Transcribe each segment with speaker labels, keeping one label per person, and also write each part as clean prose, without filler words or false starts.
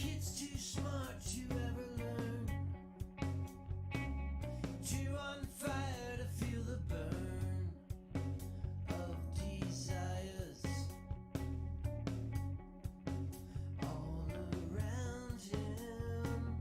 Speaker 1: kid's too smart to ever learn. Too on fire to feel the burn of desires all around him.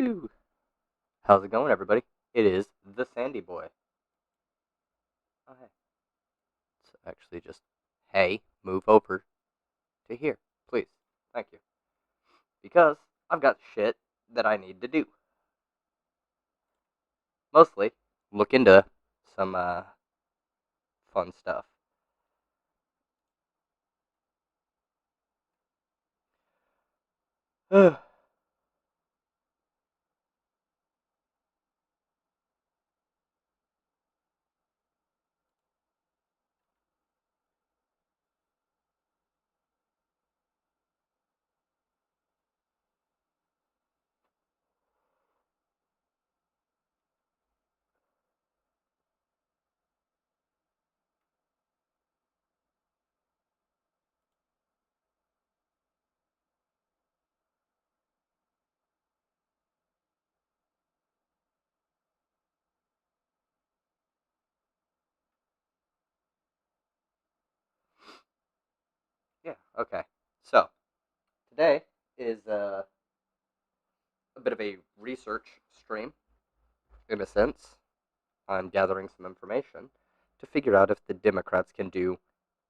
Speaker 2: Woo! How's it going, everybody? It is the Sandy Boy. Oh, hey. It's actually just, hey, move over to here, please. Thank you. Because I've got shit that I need to do. Mostly look into some fun stuff. Yeah, okay. So, today is a bit of a research stream, in a sense. I'm gathering some information to figure out if the Democrats can do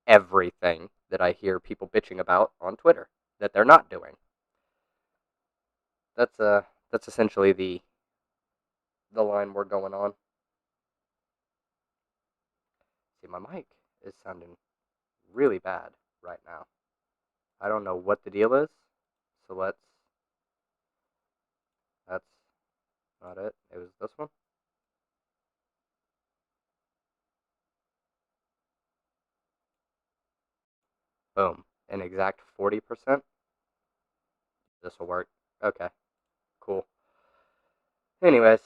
Speaker 2: everything that I hear people bitching about on Twitter that they're not doing. That's essentially the line we're going on. See, my mic is sounding really bad right now. I don't know what the deal is. So that's not it. It was this one. Boom. An exact 40%. This will work. Okay. Cool. Anyways,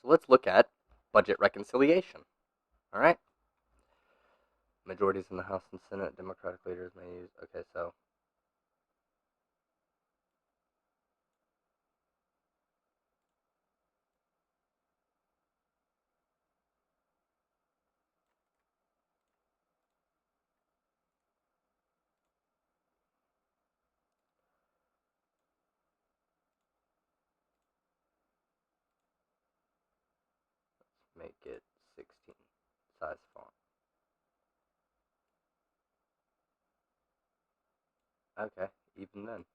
Speaker 2: so let's look at budget reconciliation. All right. Majorities in the House and Senate, Democratic leaders may use. Okay, so make it 16 size font. Okay, even then.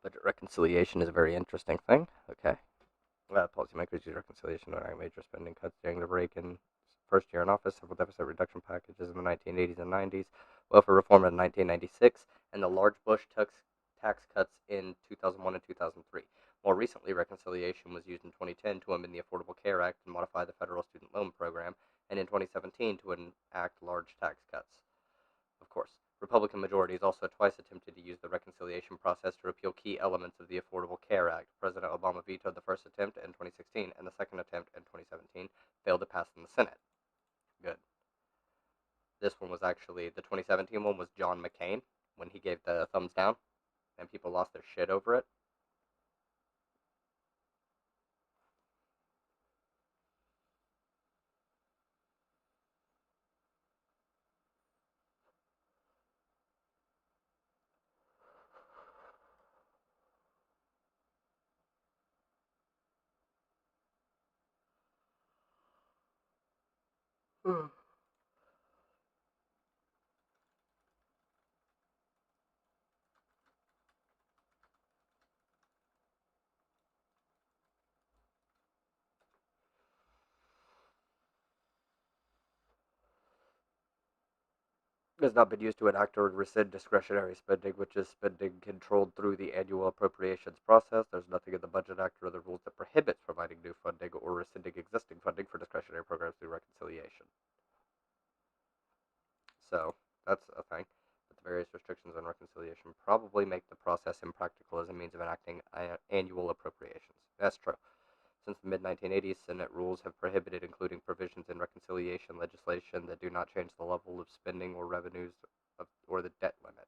Speaker 2: Budget reconciliation is a very interesting thing. Okay. Policymakers use reconciliation to enact major spending cuts during the Reagan first year in office, several deficit reduction packages in the 1980s and 90s, welfare reform in 1996, and the large Bush tax cuts in 2001 and 2003. More recently, reconciliation was used in 2010 to amend the Affordable Care Act and modify the federal student loan program, and in 2017 to enact large tax cuts. Of course, Republican majorities also twice attempted to use the reconciliation process to repeal key elements of the Affordable Care Act. President Obama vetoed the first attempt in 2016, and the second attempt in 2017 failed to pass in the Senate. Good. This one was actually, the 2017 one was John McCain, when he gave the thumbs down, and people lost their shit over it. has not been used to enact or rescind discretionary spending, which is spending controlled through the annual appropriations process. There's nothing in the Budget Act or other rules that prohibits providing new funding or rescinding existing funding for discretionary programs through reconciliation. So that's a thing. But the various restrictions on reconciliation probably make the process impractical as a means of enacting annual appropriations. That's true. Since the mid-1980s, Senate rules have prohibited including provisions in reconciliation legislation that do not change the level of spending or revenues or the debt limit.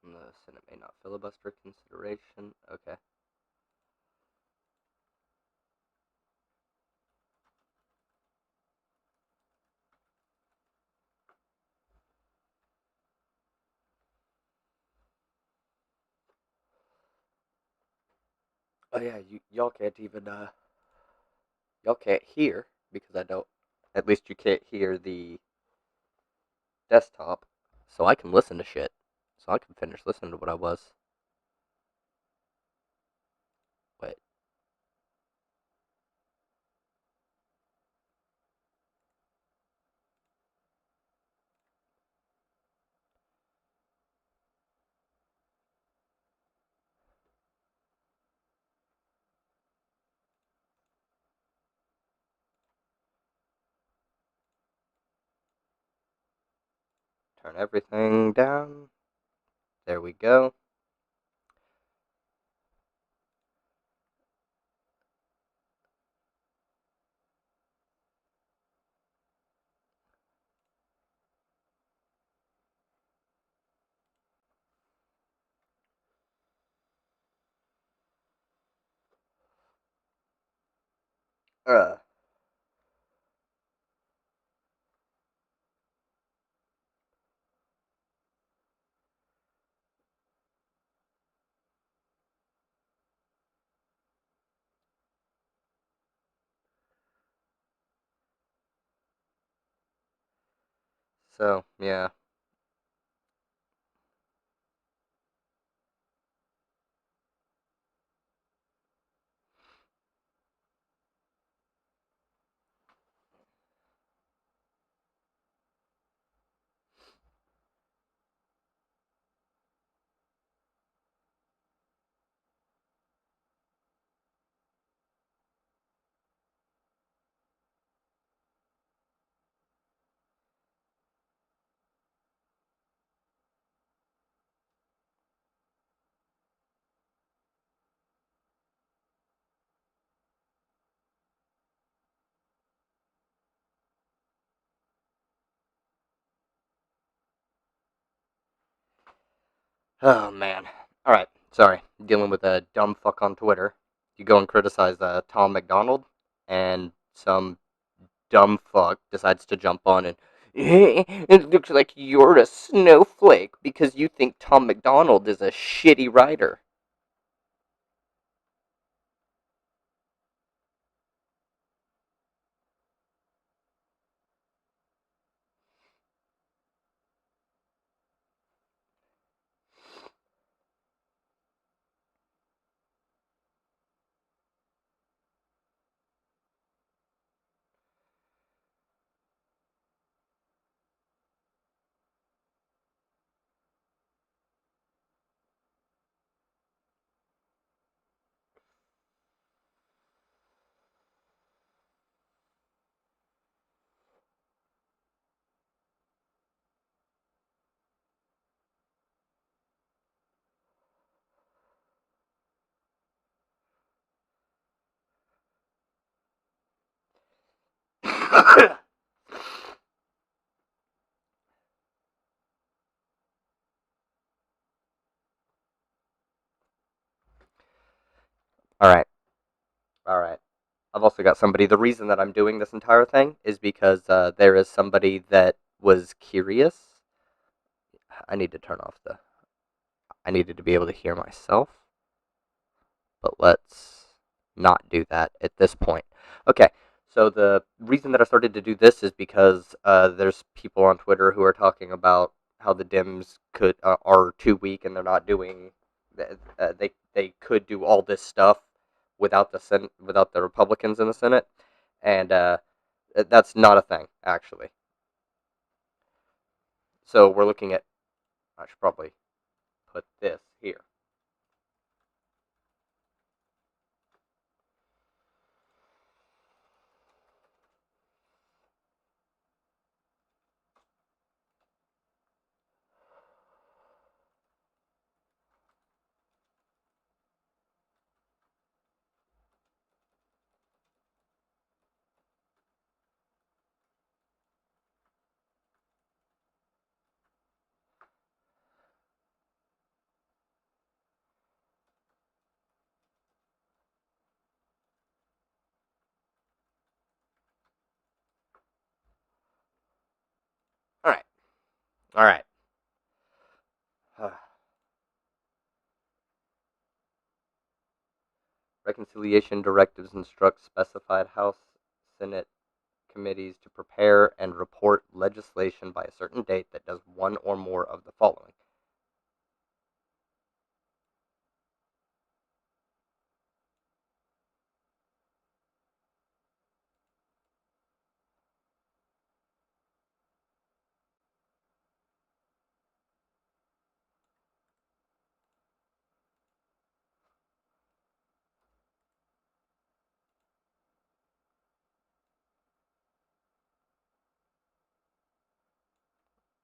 Speaker 2: And the Senate may not filibuster consideration. Okay. Oh yeah, y'all can't even y'all can't hear because I don't. At least you can't hear the desktop, so I can listen to shit. So I can finish listening to what I was. Wait. Turn everything down. There we go. Uh. So yeah. Oh man. All right. Sorry. Dealing with a dumb fuck on Twitter. You go and criticize Tom McDonald, and some dumb fuck decides to jump on and it looks like you're a snowflake because you think Tom McDonald is a shitty writer. All right. All right. I've also got somebody. The reason that I'm doing this entire thing is because there is somebody that was curious. I need to turn off the. I needed to be able to hear myself, but let's not do that at this point. Okay, So the reason that I started to do this is because there's people on Twitter who are talking about how the Dems are too weak and they're not doing. They could do all this stuff without without the Republicans in the Senate, and that's not a thing actually. So we're looking at. I should probably put this here. All right. All right. Reconciliation directives instruct specified House, Senate committees to prepare and report legislation by a certain date that does one or more of the following.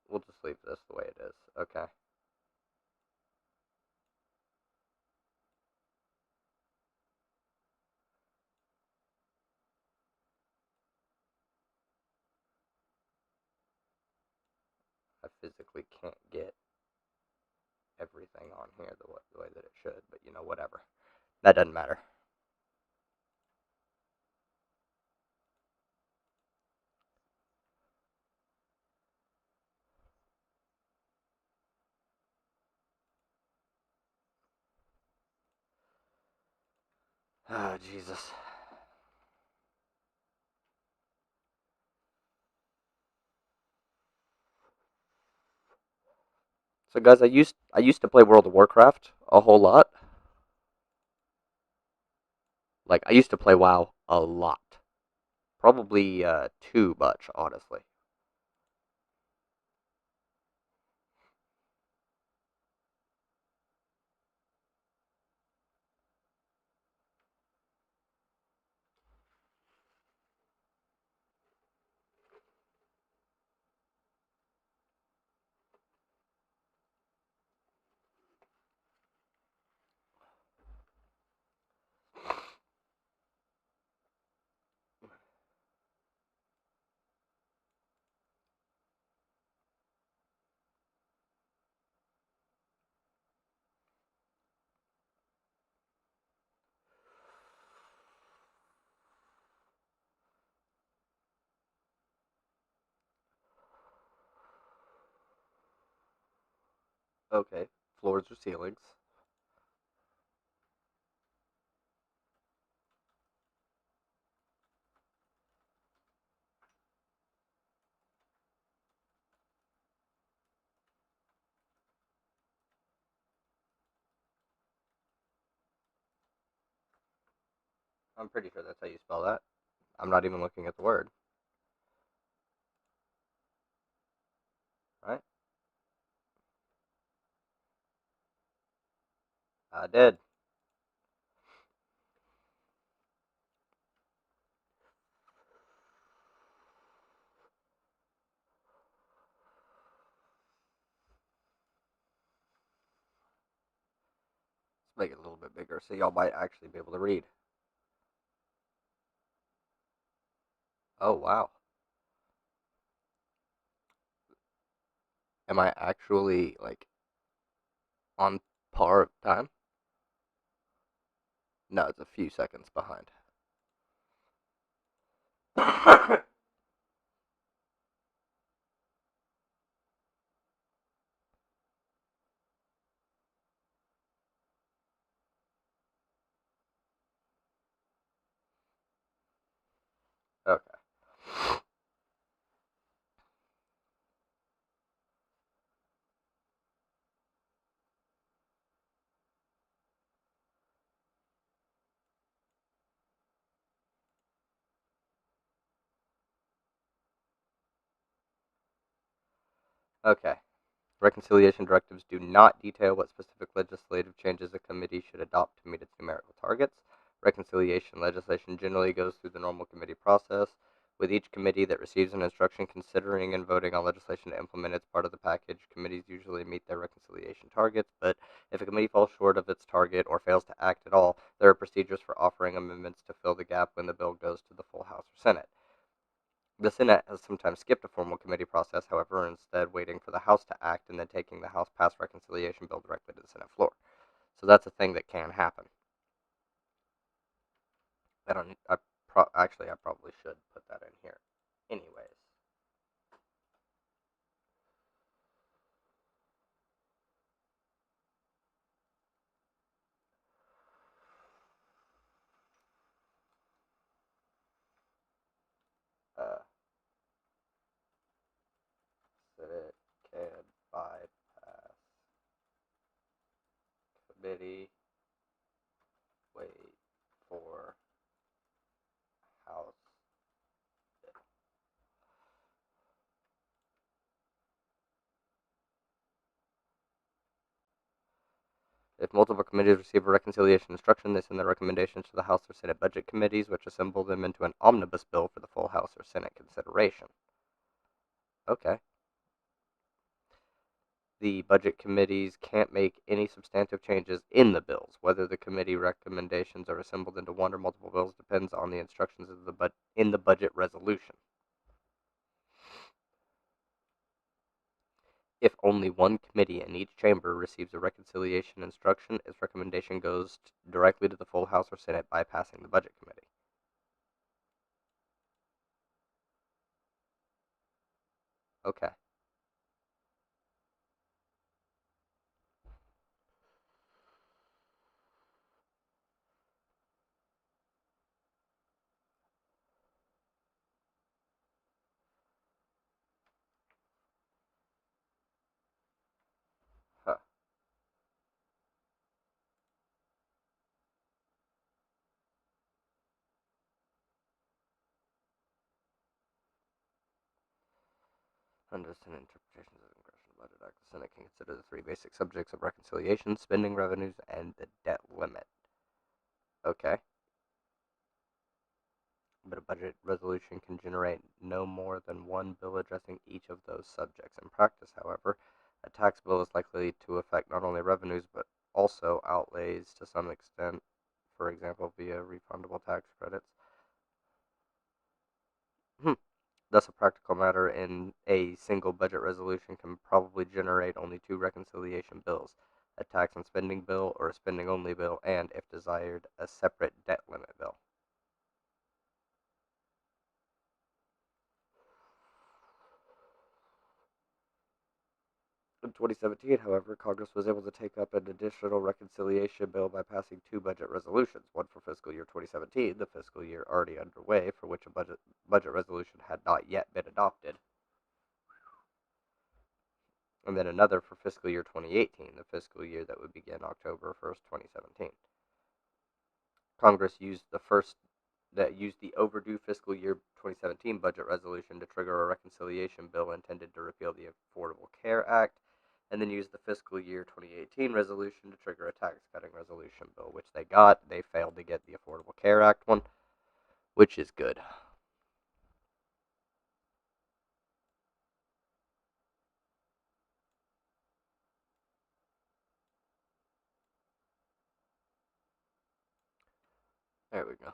Speaker 2: We'll just leave this the way it is. Okay. I physically can't get everything on here the way that it should, but whatever. That doesn't matter. Oh, Jesus. So guys, I used to play World of Warcraft a whole lot. Like I used to play WoW a lot. Probably too much, honestly. Okay, floors or ceilings. I'm pretty sure that's how you spell that. I'm not even looking at the word. Right? I did. Let's make it a little bit bigger so y'all might actually be able to read. Oh, wow. Am I actually, like, on par time? No, it's a few seconds behind. Okay. Reconciliation directives do not detail what specific legislative changes a committee should adopt to meet its numerical targets. Reconciliation legislation generally goes through the normal committee process, with each committee that receives an instruction considering and voting on legislation to implement its part of the package. Committees usually meet their reconciliation targets, but if a committee falls short of its target or fails to act at all, there are procedures for offering amendments to fill the gap when the bill goes to the full House or Senate. The Senate has sometimes skipped a formal committee process, however, instead waiting for the House to act and then taking the House passed reconciliation bill directly to the Senate floor. So that's a thing that can happen. I don't. Actually, I probably should put that in here. Anyways, uh, Senate can bypass committee, wait for House. If multiple committees receive a reconciliation instruction, they send their recommendations to the House or Senate budget committees, which assemble them into an omnibus bill for the full House or Senate consideration. Okay. The budget committees can't make any substantive changes in the bills. Whether the committee recommendations are assembled into one or multiple bills depends on the instructions of in the budget resolution. If only one committee in each chamber receives a reconciliation instruction, its recommendation goes directly to the full House or Senate, bypassing the budget committee. Okay. Huh. Under Senate interpretations of the Congressional Budget Act, the Senate can consider the three basic subjects of reconciliation: spending revenues and the debt limit. Okay. But a budget resolution can generate no more than one bill addressing each of those subjects. In practice, however, a tax bill is likely to affect not only revenues but also outlays to some extent, for example, via refundable tax credits. Hmm. Thus, a practical matter in a single budget resolution can probably generate only two reconciliation bills: a tax and spending bill or a spending only bill, and, if desired, a separate debt limit bill. In 2017, however, Congress was able to take up an additional reconciliation bill by passing two budget resolutions, one for fiscal year 2017, the fiscal year already underway, for which a budget resolution had not yet been adopted, and then another for fiscal year 2018, the fiscal year that would begin October 1st, 2017. Congress used the overdue fiscal year 2017 budget resolution to trigger a reconciliation bill intended to repeal the Affordable Care Act, and then used the fiscal year 2018 resolution to trigger a tax cutting resolution bill, which they got. They failed to get the Affordable Care Act one, which is good. There we go.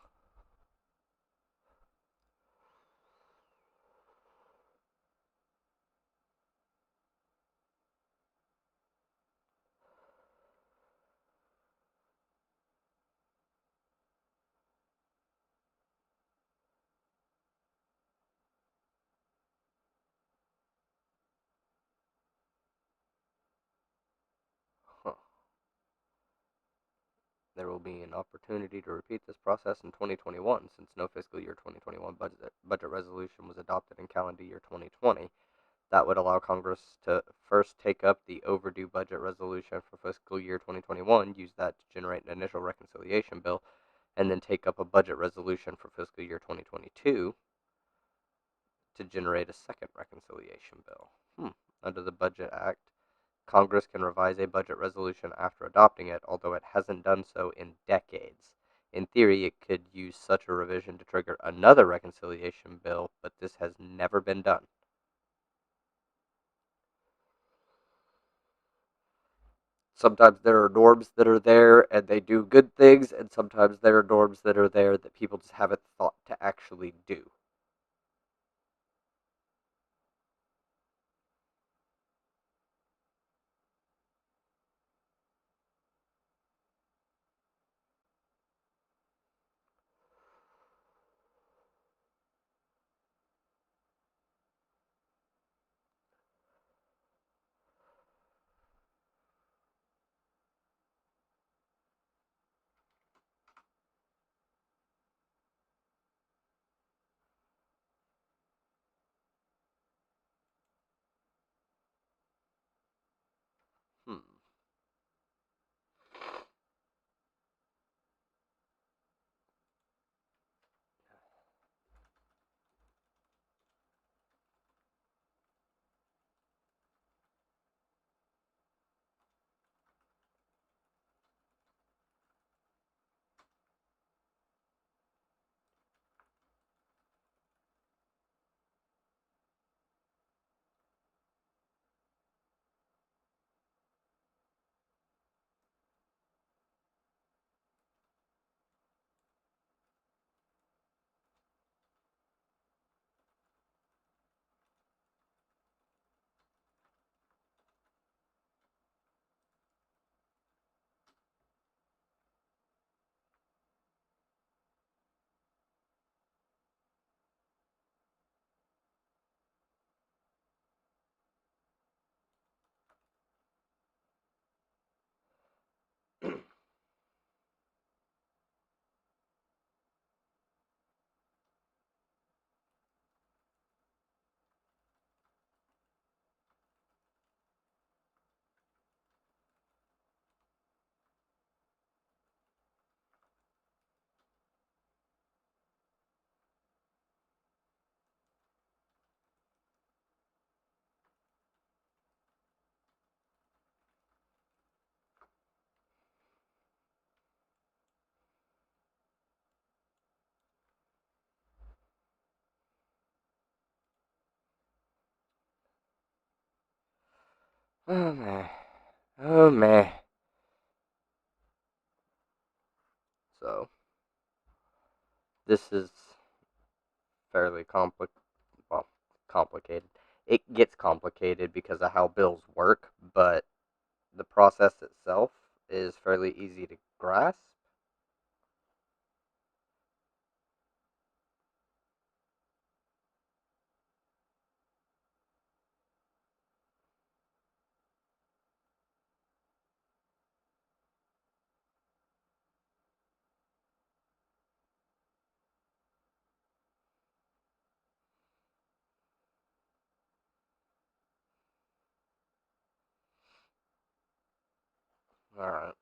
Speaker 2: Huh. There will be an opportunity to repeat this process in 2021, since no fiscal year 2021 budget resolution was adopted in calendar year 2020. That would allow Congress to first take up the overdue budget resolution for fiscal year 2021, use that to generate an initial reconciliation bill, and then take up a budget resolution for fiscal year 2022 to generate a second reconciliation bill. Under the Budget Act, Congress can revise a budget resolution after adopting it, although it hasn't done so in decades. In theory, it could use such a revision to trigger another reconciliation bill, but this has never been done. Sometimes there are norms that are there and they do good things, and sometimes there are norms that are there that people just haven't thought to actually do. Hmm. Oh man. Oh man. So, this is fairly well, complicated. It gets complicated because of how bills work, but the process itself is fairly easy to grasp. Alright,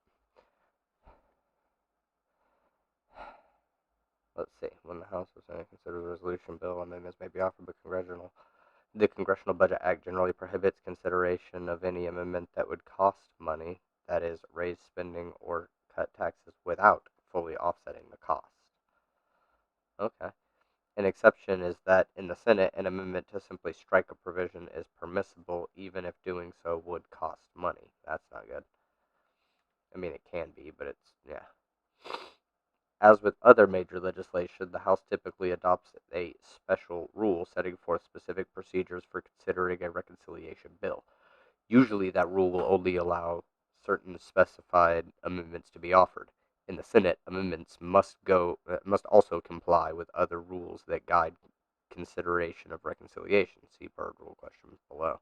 Speaker 2: let's see. When the House was Senate consider the resolution bill, amendments may be offered, but the Congressional Budget Act generally prohibits consideration of any amendment that would cost money, that is, raise spending or cut taxes without fully offsetting the cost. Okay. An exception is that in the Senate, an amendment to simply strike a provision is permissible, even if doing so would cost money. That's not good. I mean, it can be, but it's, yeah. As with other major legislation, the House typically adopts a special rule setting forth specific procedures for considering a reconciliation bill. Usually, that rule will only allow certain specified amendments to be offered. In the Senate, amendments must also comply with other rules that guide consideration of reconciliation. See Byrd Rule questions below,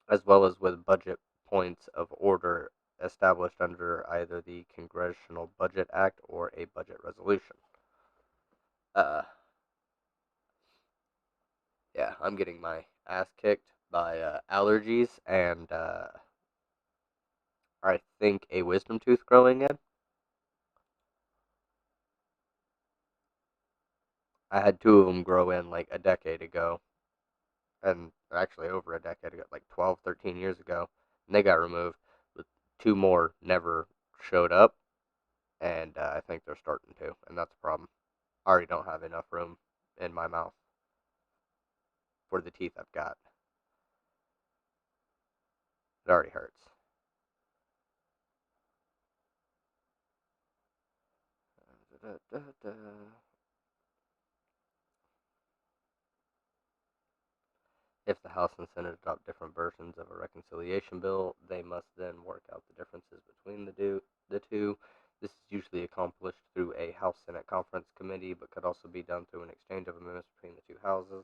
Speaker 2: as well as with budget points of order established under either the Congressional Budget Act or a budget resolution. Uh, yeah, I'm getting my ass kicked by allergies and I think a wisdom tooth growing in. I had two of them grow in like a decade ago. and actually over a decade ago, like 12, 13 years ago, and they got removed. But two more never showed up, and I think they're starting to, and that's a problem. I already don't have enough room in my mouth for the teeth I've got. It already hurts. If the House and Senate adopt different versions of a reconciliation bill, they must then work out the differences between the two. This is usually accomplished through a House-Senate conference committee, but could also be done through an exchange of amendments between the two houses.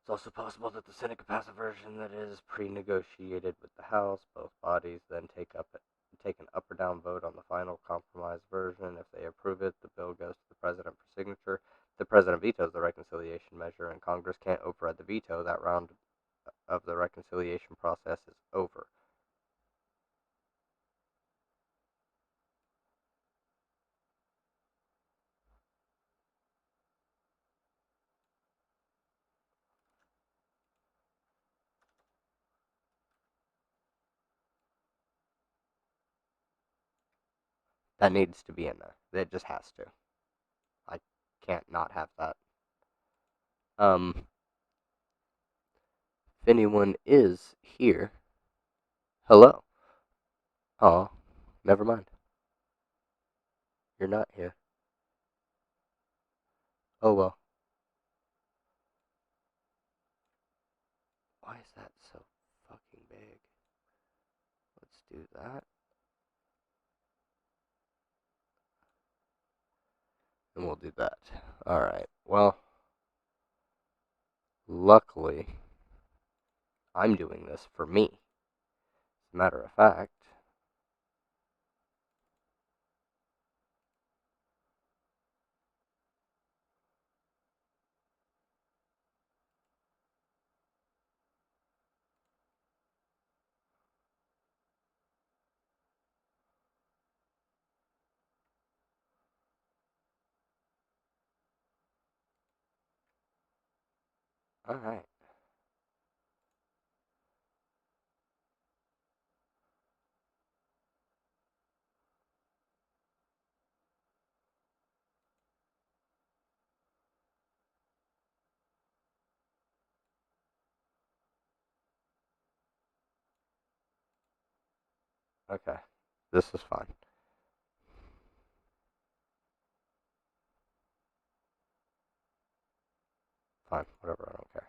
Speaker 2: It's also possible that the Senate could pass a version that is pre-negotiated with the House. Both bodies then take an up or down vote on the final compromise version. If they approve it, the bill goes to the president for signature. If the president vetoes the reconciliation measure and Congress can't override the veto, that round of the reconciliation process is over. That needs to be in there. It just has to. I can't not have that. If anyone is here, hello. Oh, never mind. You're not here. Oh well. Why is that so fucking big? Let's do that. And we'll do that. Alright. Well, luckily, I'm doing this for me. As a matter of fact, alright. Okay. This is fine. Fine. Whatever. I don't care.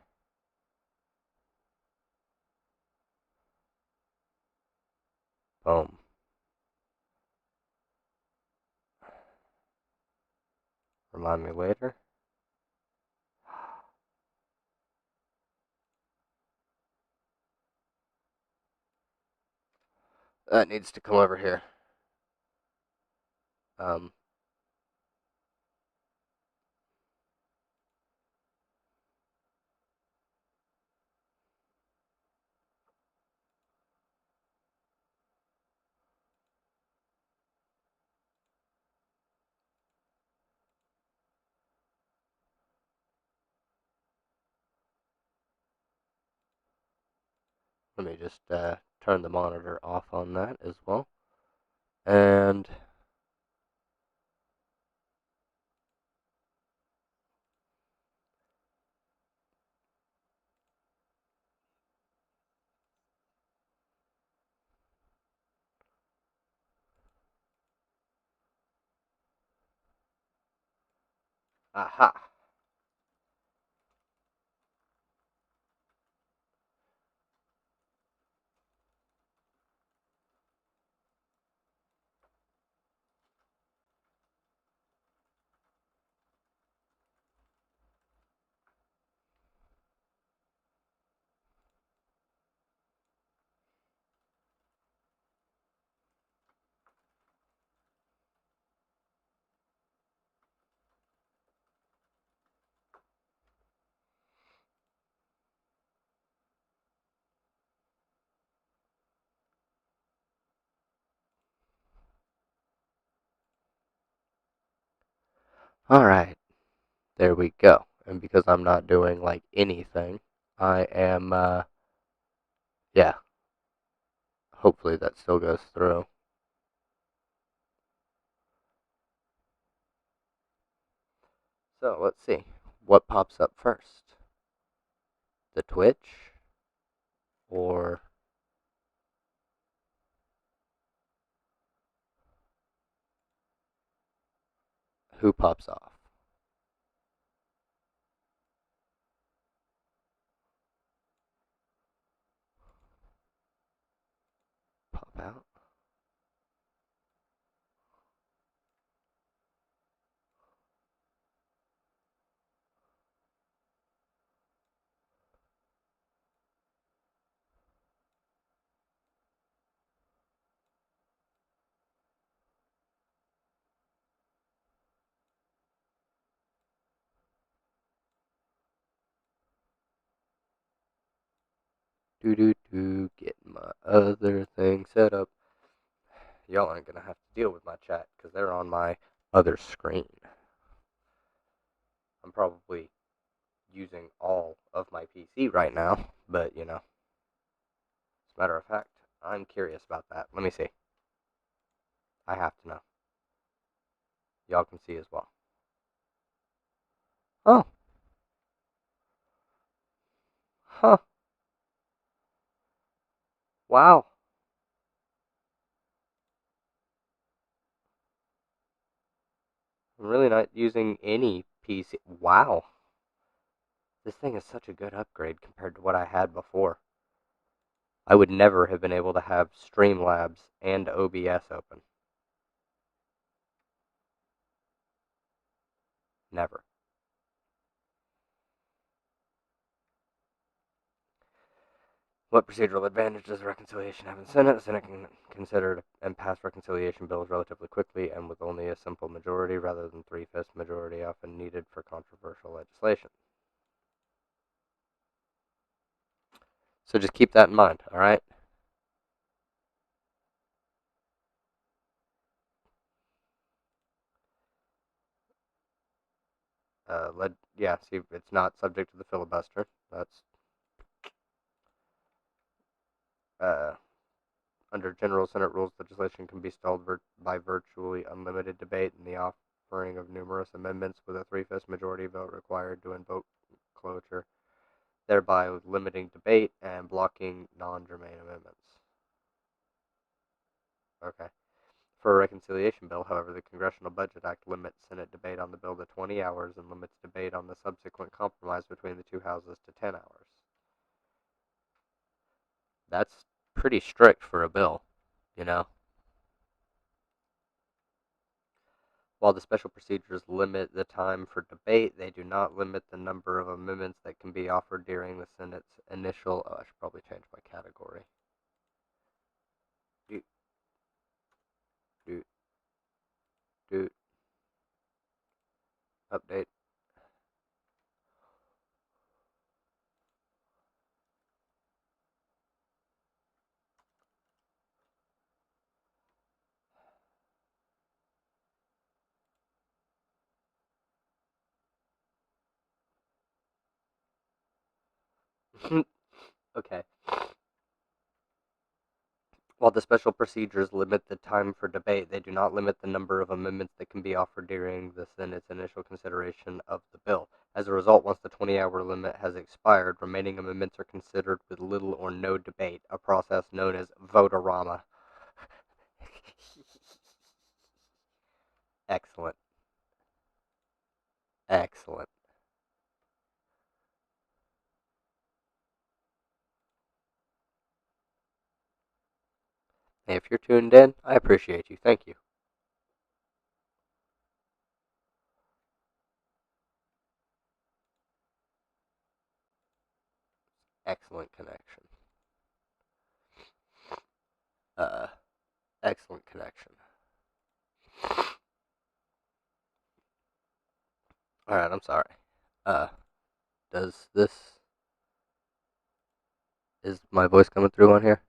Speaker 2: Boom. Remind me later. That needs to come over here. Um. Let me just turn the monitor off on that as well. And aha. Alright. There we go. and because I'm not doing like anything, I am, yeah, hopefully that still goes through. So let's see, what pops up first? The Twitch or who pops off? Pop out? Get my other thing set up. Y'all aren't gonna have to deal with my chat because they're on my other screen. I'm probably using all of my PC right now, but as a matter of fact, I'm curious about that. Let me see. I have to know. Y'all can see as well. Oh, huh. Wow. I'm really not using any PC. Wow. This thing is such a good upgrade compared to what I had before. I would never have been able to have Streamlabs and OBS open. Never. What procedural advantage does reconciliation have in the Senate? The Senate can consider and pass reconciliation bills relatively quickly and with only a simple majority rather than three-fifths majority often needed for controversial legislation. So just keep that in mind, all right? See, it's not subject to the filibuster. That's uh, under General Senate rules. Legislation can be stalled by virtually unlimited debate and the offering of numerous amendments with a three-fifths majority vote required to invoke cloture, thereby limiting debate and blocking non-germane amendments. Okay. For a reconciliation bill, however, the Congressional Budget Act limits Senate debate on the bill to 20 hours and limits debate on the subsequent compromise between the two houses to 10 hours. That's pretty strict for a bill, you know? While the special procedures limit the time for debate, they do not limit the number of amendments that can be offered during the Senate's initial. Oh, I should probably change my category. Doot, doot, doot. Update. Okay. While the special procedures limit the time for debate, they do not limit the number of amendments that can be offered during the Senate's initial consideration of the bill. As a result, once the 20-hour limit has expired, remaining amendments are considered with little or no debate, a process known as vote-a-rama. Excellent. Excellent. Hey, if you're tuned in, I appreciate you. Thank you. Excellent connection. Uh, excellent connection. Alright, I'm sorry. Uh, does this... Is my voice coming through on here?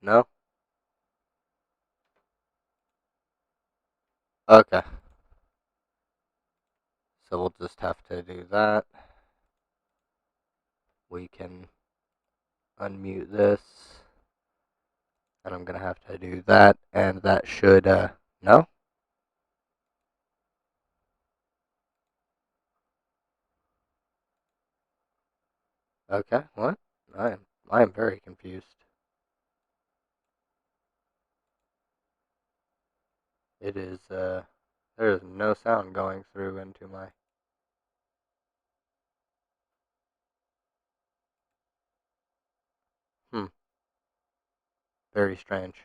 Speaker 2: No? Okay. So we'll just have to do that. We can unmute this. And I'm going to have to do that. And that should, no? Okay, what? I am very confused. It is, there is no sound going through into my... Very strange.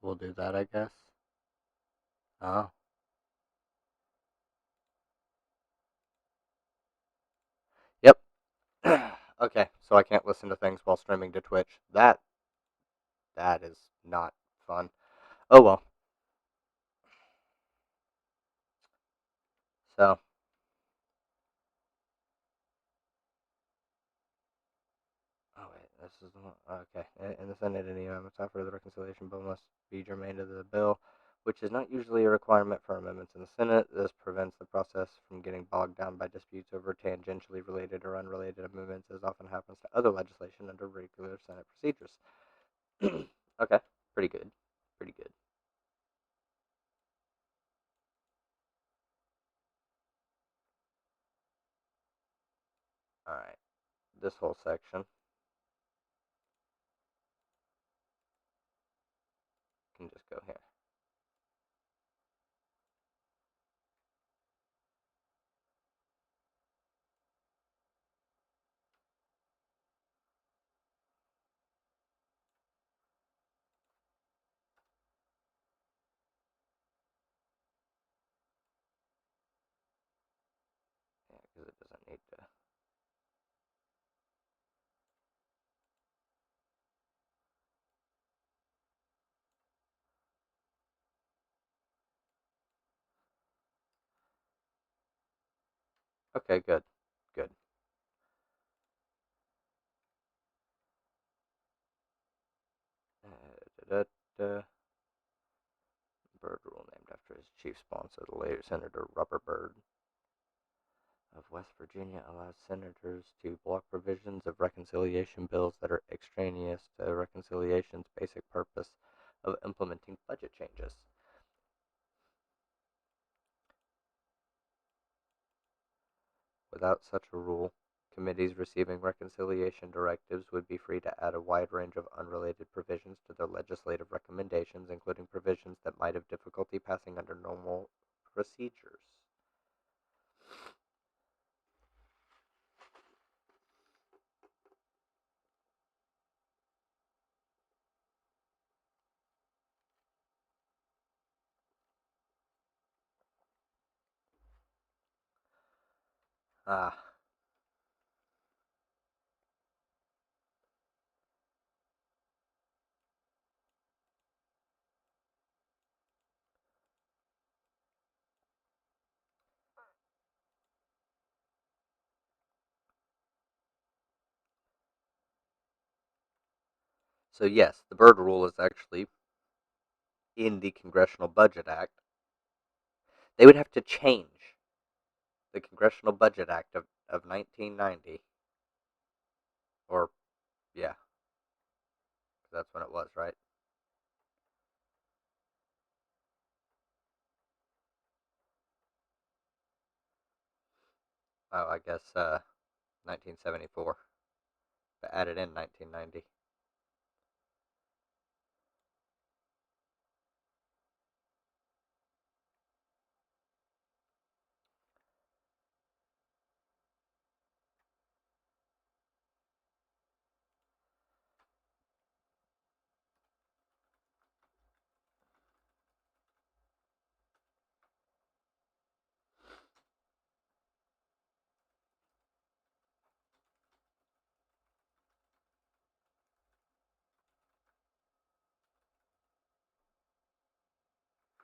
Speaker 2: We'll do that, I guess. Oh. Yep. Okay, so I can't listen to things while streaming to Twitch. That is not fun. Oh well. So, oh wait, this is the one. Okay, in the Senate, any amendments after the reconciliation bill must be germane to the bill, which is not usually a requirement for amendments in the Senate. This prevents the process from getting bogged down by disputes over tangentially related or unrelated amendments, as often happens to other legislation under regular Senate procedures. Okay, pretty good. Pretty good. Alright, this whole section can just go here. Yeah, because it doesn't need to. Okay, good. Good. Da, da, da. Bird rule named after his chief sponsor, the late Senator Rubber Bird of West Virginia, allows senators to block provisions of reconciliation bills that are extraneous to reconciliation's basic purpose of implementing budget changes. Without such a rule, committees receiving reconciliation directives would be free to add a wide range of unrelated provisions to their legislative recommendations, including provisions that might have difficulty passing under normal procedures. Ah. So yes, the Byrd Rule is actually in the Congressional Budget Act. They would have to change the Congressional Budget Act of 1990. Or, yeah, that's when it was, right? Oh, I guess 1974. But added in 1990.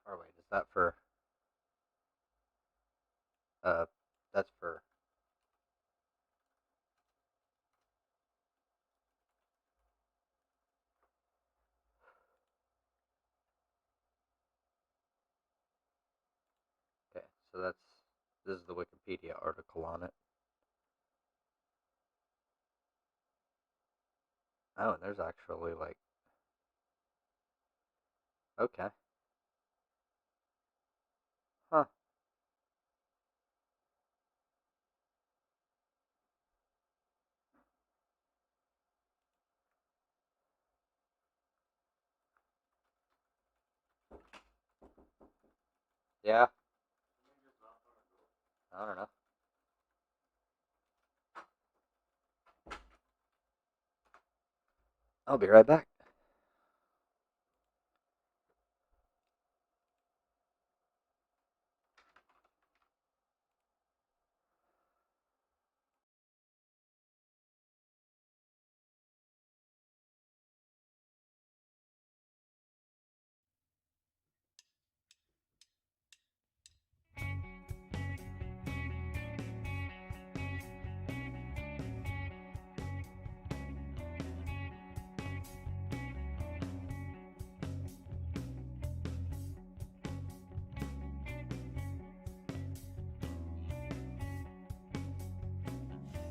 Speaker 2: Or wait, is that for, uh, that's for So this is the Wikipedia article on it. Oh, and there's actually like, okay, huh? Yeah, I don't know. I'll be right back.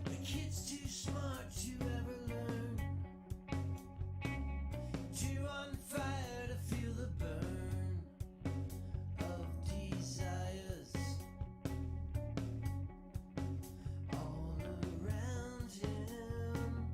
Speaker 1: The kid's too smart to ever learn. Too on fire to feel the burn of desires all around him.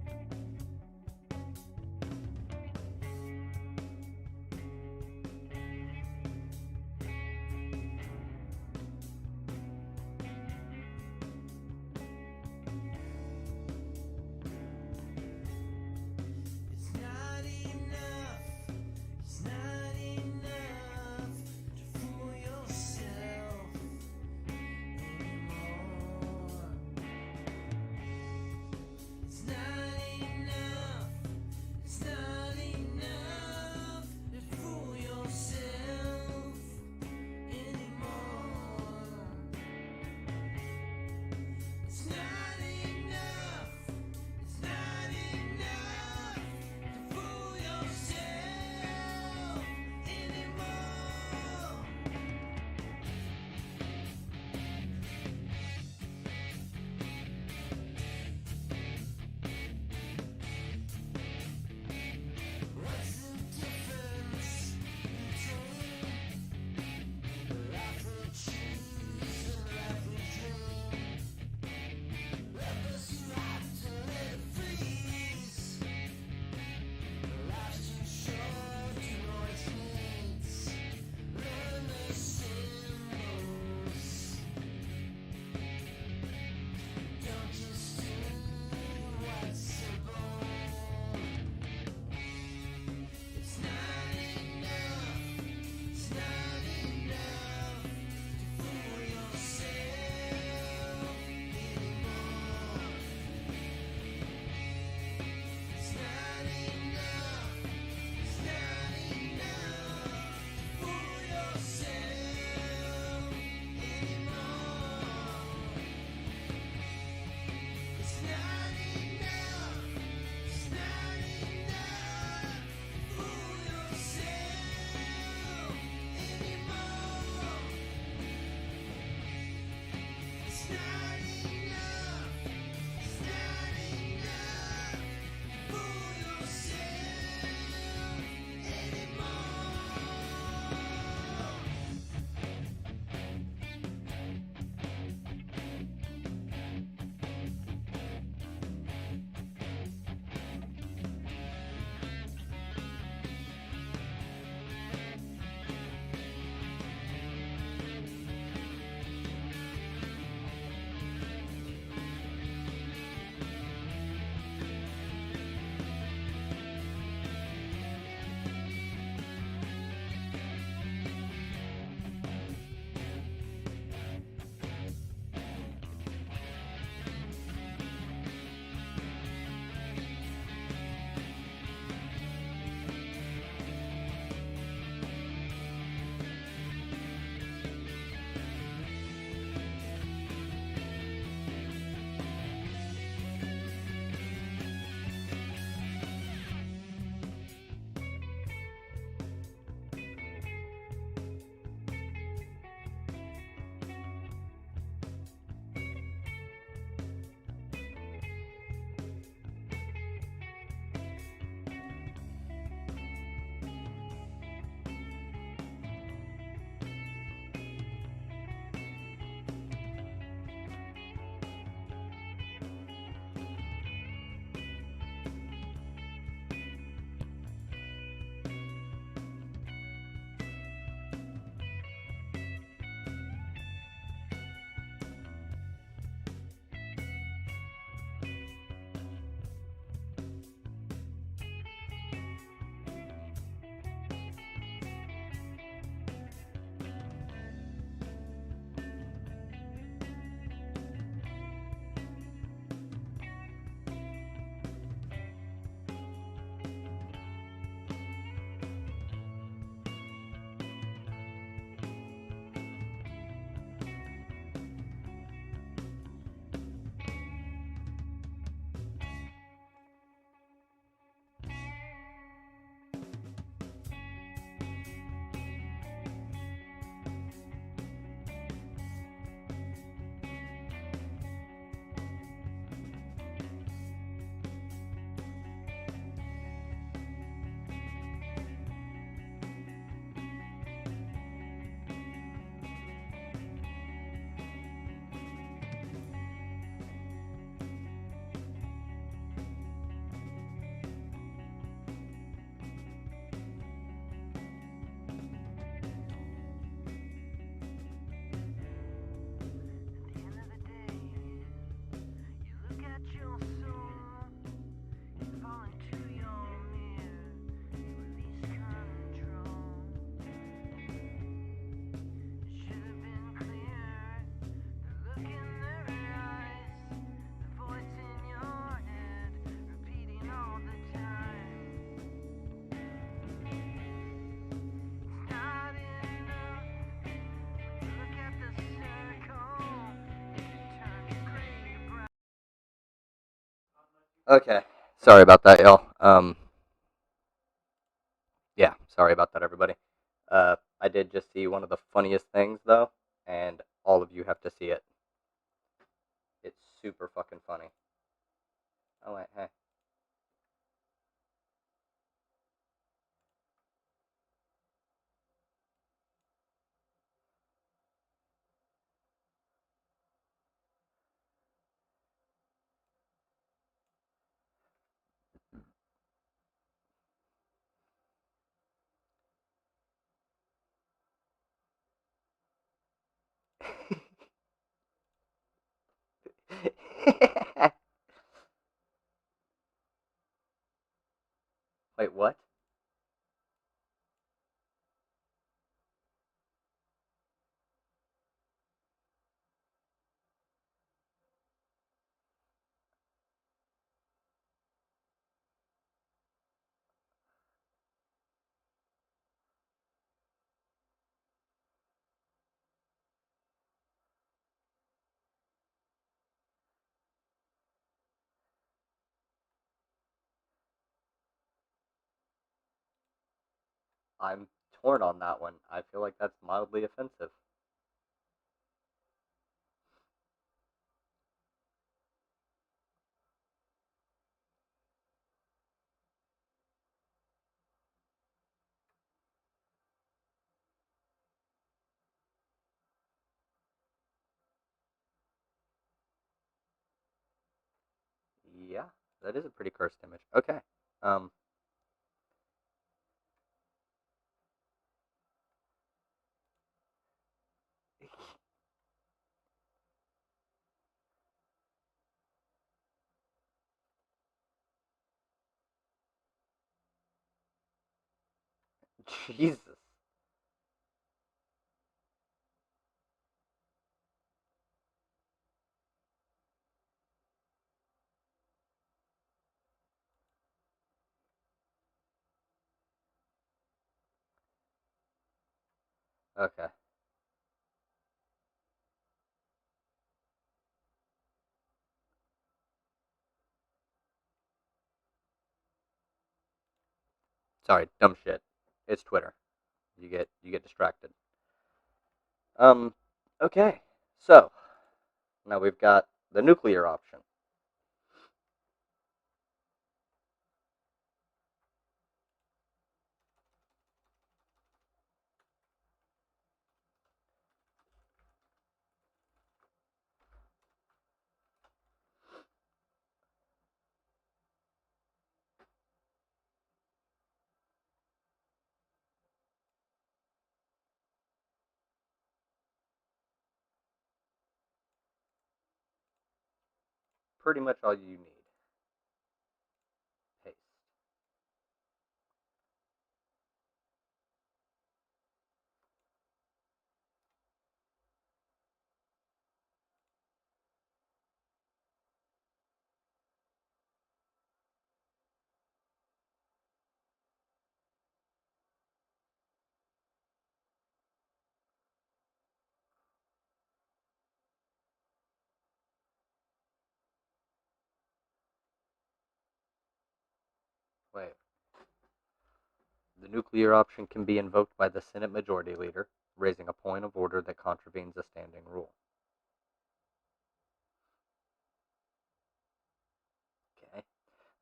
Speaker 2: Okay. Sorry about that, y'all. Yeah, sorry about that, everybody. I did just see one of the funniest things, though, and all of you have to see it. It's super fucking funny. Oh, wait, hey. Wait, what? I'm torn on that one. I feel like that's mildly offensive. Yeah, that is a pretty cursed image. Okay. Um, Jesus. Okay. Sorry, dumb shit. It's Twitter. You get distracted. Um, okay. So, now we've got the nuclear option. Pretty much all you need. Paste. Wait. The nuclear option can be invoked by the Senate Majority Leader, raising a point of order that contravenes a standing rule. Okay.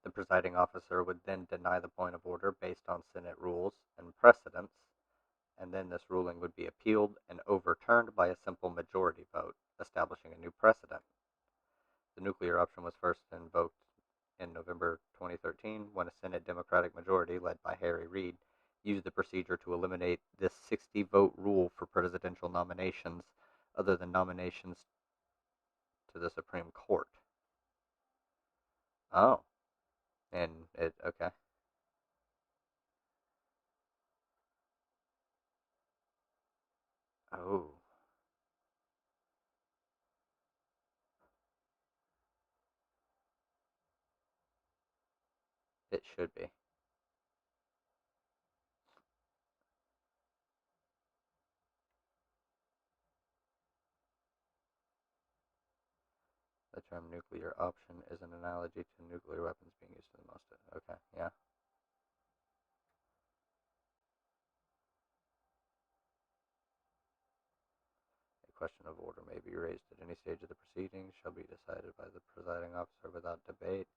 Speaker 2: The presiding officer would then deny the point of order based on Senate rules and precedents, and then this ruling would be appealed and overturned by a simple majority vote, establishing a new precedent. The nuclear option was first invoked in November 2013 when a Senate Democratic majority, led by Harry Reid, used the procedure to eliminate this 60-vote rule for presidential nominations other than nominations to the Supreme Court. Oh, and it, okay. Oh, it should be. term nuclear option is an analogy to nuclear weapons being used in the most. Okay, yeah. A question of order may be raised at any stage of the proceedings, shall be decided by the presiding officer without debate,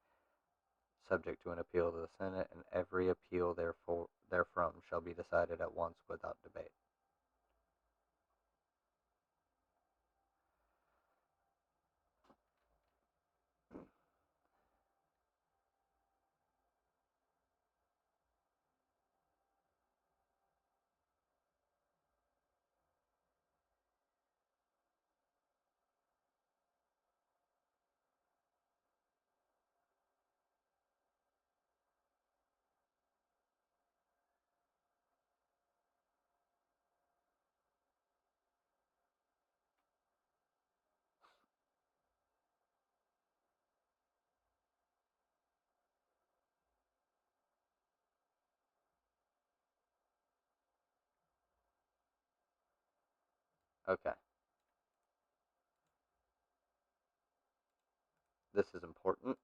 Speaker 2: subject to an appeal to the Senate, and every appeal therefrom shall be decided at once without debate. Okay. This is important,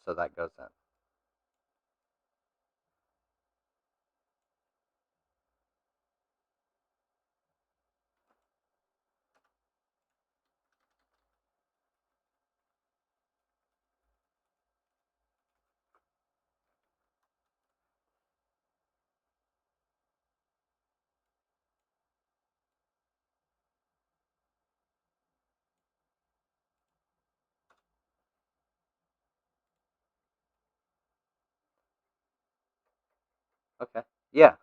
Speaker 2: so that goes in. Okay. Yeah.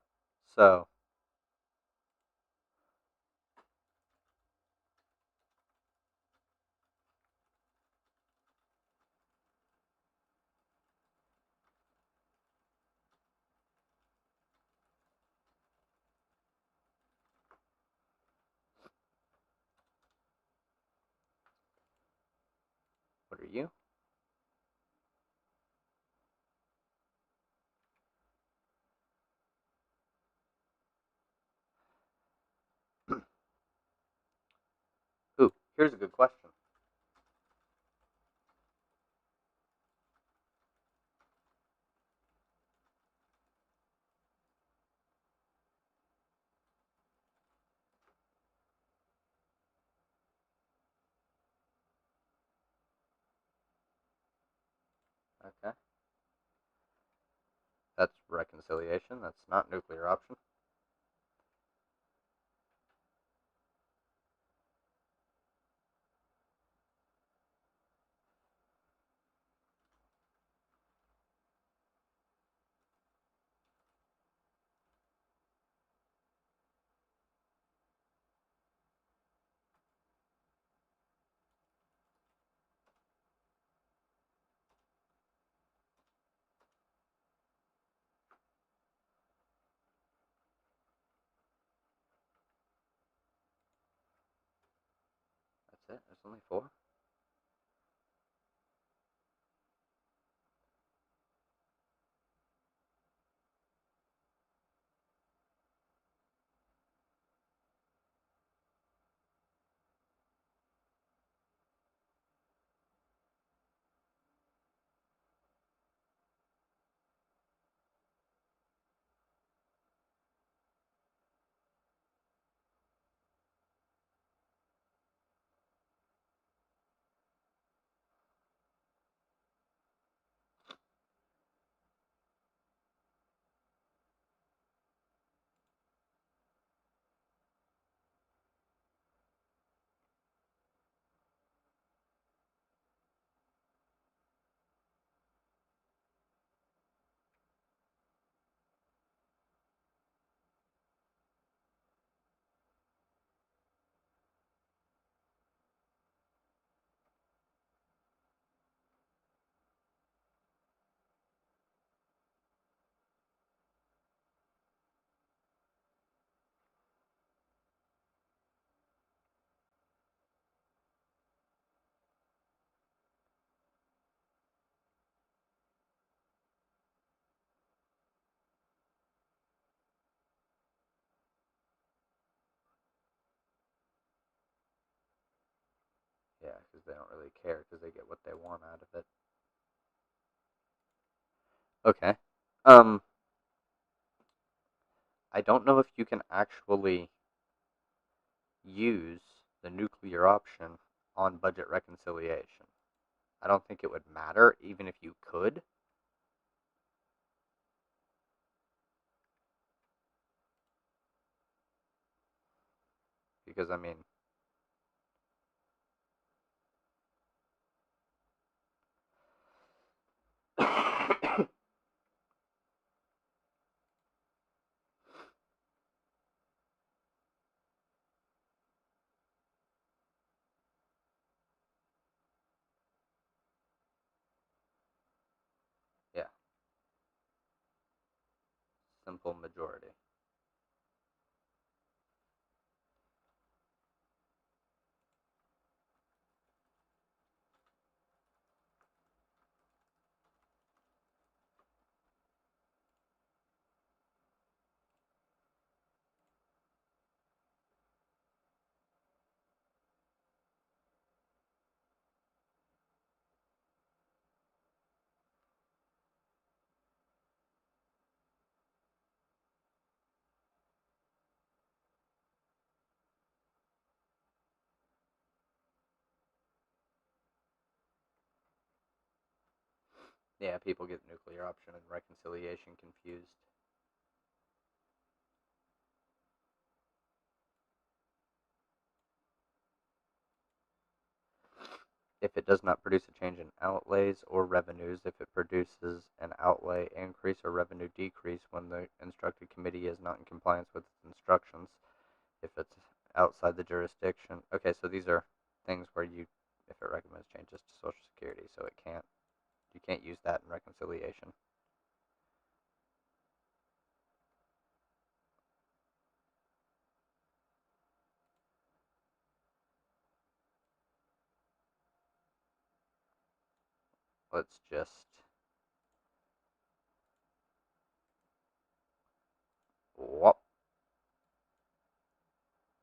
Speaker 2: So, what are you? Ooh, here's a good question. Okay. That's reconciliation. That's not nuclear option. That's it. There's only 4. Yeah, because they don't really care because they get what they Okay. I don't know if you can actually use the nuclear option on budget reconciliation. I don't think it would matter, even if you could. Because, I mean, yeah, simple majority. Yeah, people get nuclear option and reconciliation confused. If it does not produce a change in outlays or revenues, if it produces an outlay increase or revenue decrease when the instructed committee is not in compliance with its instructions, if it's outside the jurisdiction. Okay, so these are things where if it recommends changes to Social Security, so you can't use that in reconciliation. Let's just, whoop,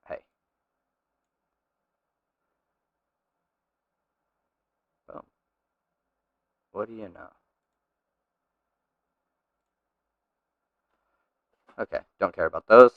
Speaker 2: hey, boom. What do you know? Okay, don't care about those.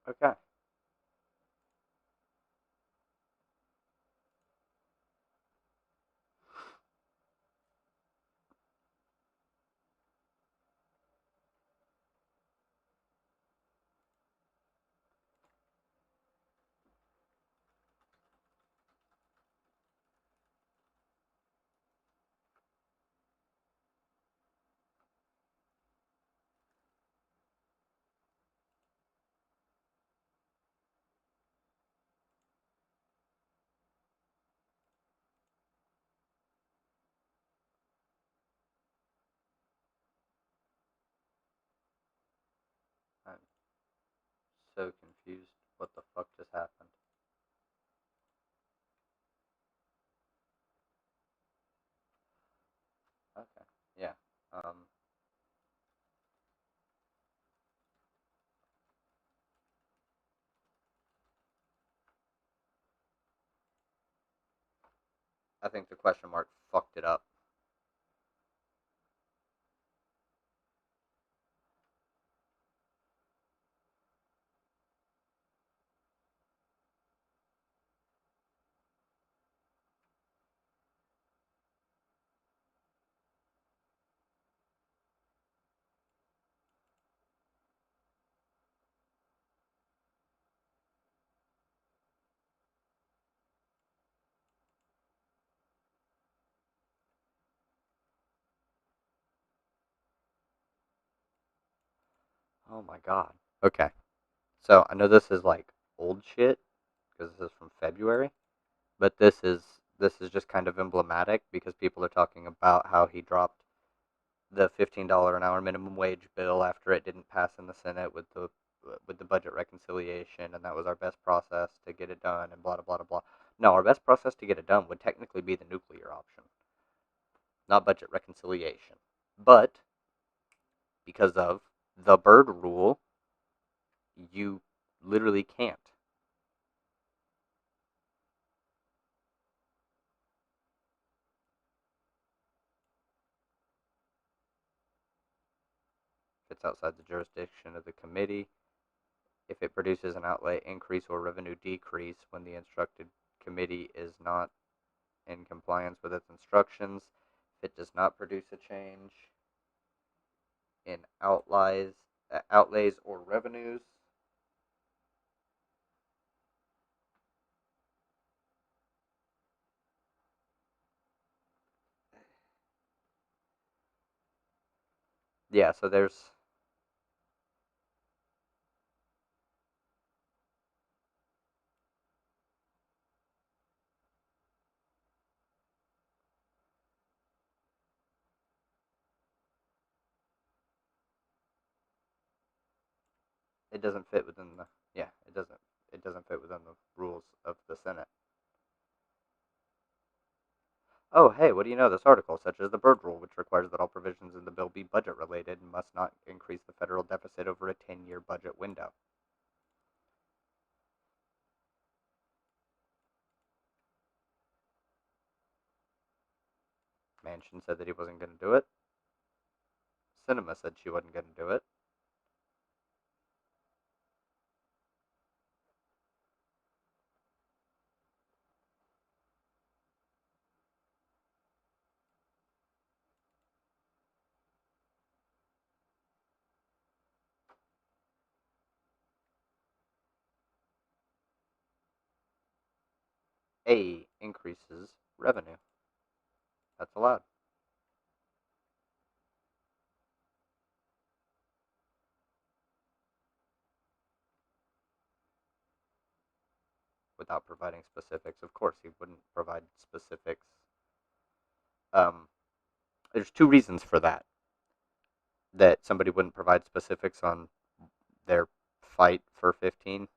Speaker 2: Okay. I'm so confused. What the fuck just happened? Okay. Yeah. I think the question mark fucked it up. Oh my god. Okay. So I know this is like old shit because this is from February, but this is just kind of emblematic because people are talking about how he dropped the $15 an hour minimum wage bill after it didn't pass in the Senate with the with the budget reconciliation, and that was our best process to get it done, and blah blah blah blah. No, our best process to get it done would technically be the nuclear option, not budget reconciliation. But because of the bird rule, you literally can't. If it's outside the jurisdiction of the committee, if it produces an outlay increase or revenue decrease when the instructed committee is not in compliance with its instructions, if it does not produce a change in outlays or revenues, yeah, so there's it doesn't fit within the yeah, it doesn't fit within the rules of the Senate. Oh, hey, what do you know? This article, such as the Bird Rule, which requires that all provisions in the bill be budget related and must not increase the federal deficit over a 10-year budget window. Manchin said that he wasn't going to do it. Sinema said she wasn't going to do it. A increases revenue. That's allowed. Without providing specifics. Of course, he wouldn't provide specifics. Um, there's two reasons for that. That somebody wouldn't provide specifics on their fight for 15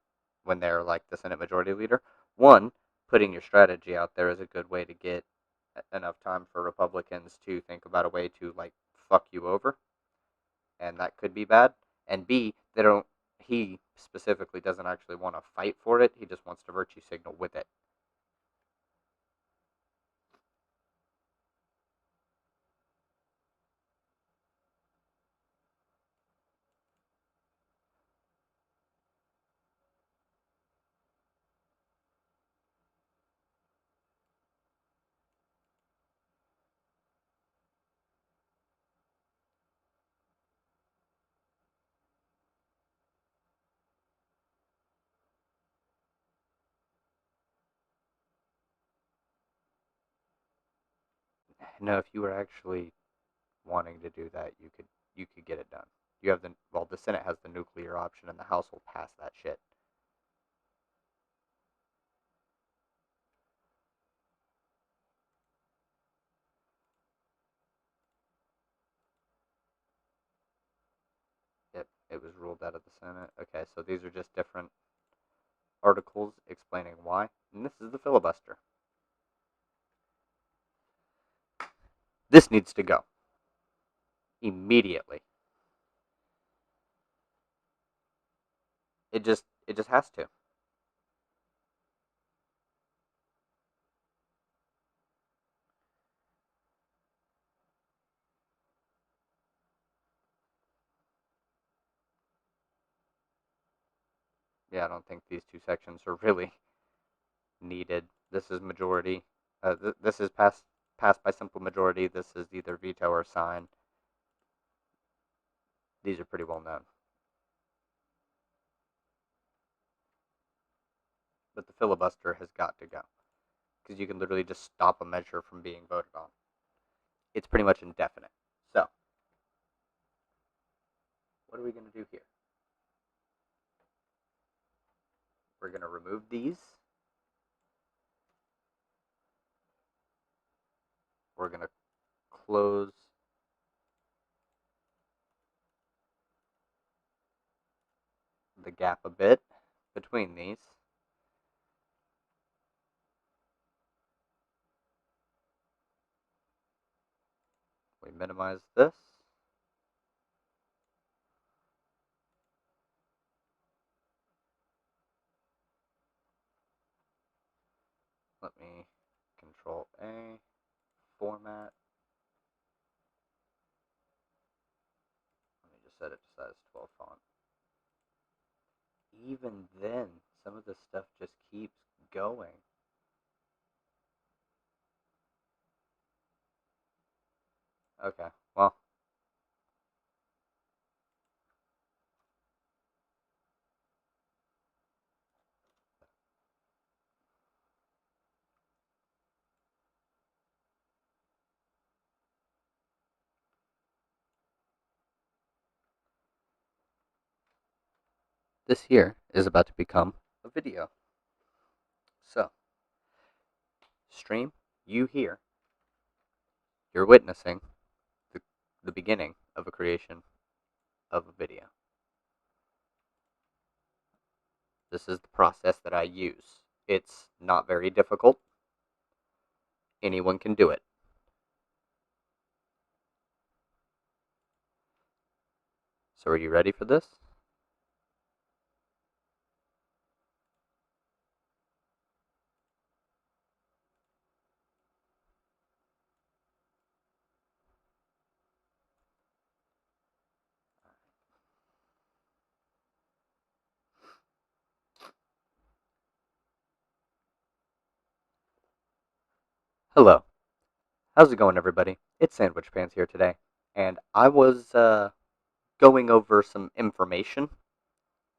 Speaker 2: when they're like the Senate Majority Leader. One, putting your strategy out there is a good way to get enough time for Republicans to think about a way to like fuck you over, and that could be bad. And B, they don't. He specifically doesn't actually want to fight for it. He just wants to virtue signal with it. No, if you were actually wanting to do that, you could get it done. You have the Senate has the nuclear option, and the House will pass that shit. It was ruled out of the Senate. Okay, so these are just different articles explaining why, and this is the filibuster. This needs to go immediately. It just has to. Yeah, I don't think these two sections are really needed. This is majority. This is passed by simple majority. This is either veto or sign. These are pretty well known. But the filibuster has got to go because you can literally just stop a measure from being voted on. It's pretty much indefinite. So, what are we going to do here? We're going to remove these. We're going to close the the gap a bit between these. We minimize this. Let me Control A, format. Let me just set it to size 12 font. Even then, some of the stuff just keeps going. Okay, well. This here is about to become a video. So, stream, you here, you're witnessing the beginning of a creation of a video. This is the process that I use. It's not very difficult. Anyone can do it. So are you ready for this? Hello. How's it going, everybody? It's Sandwhichpants here today, and I was going over some information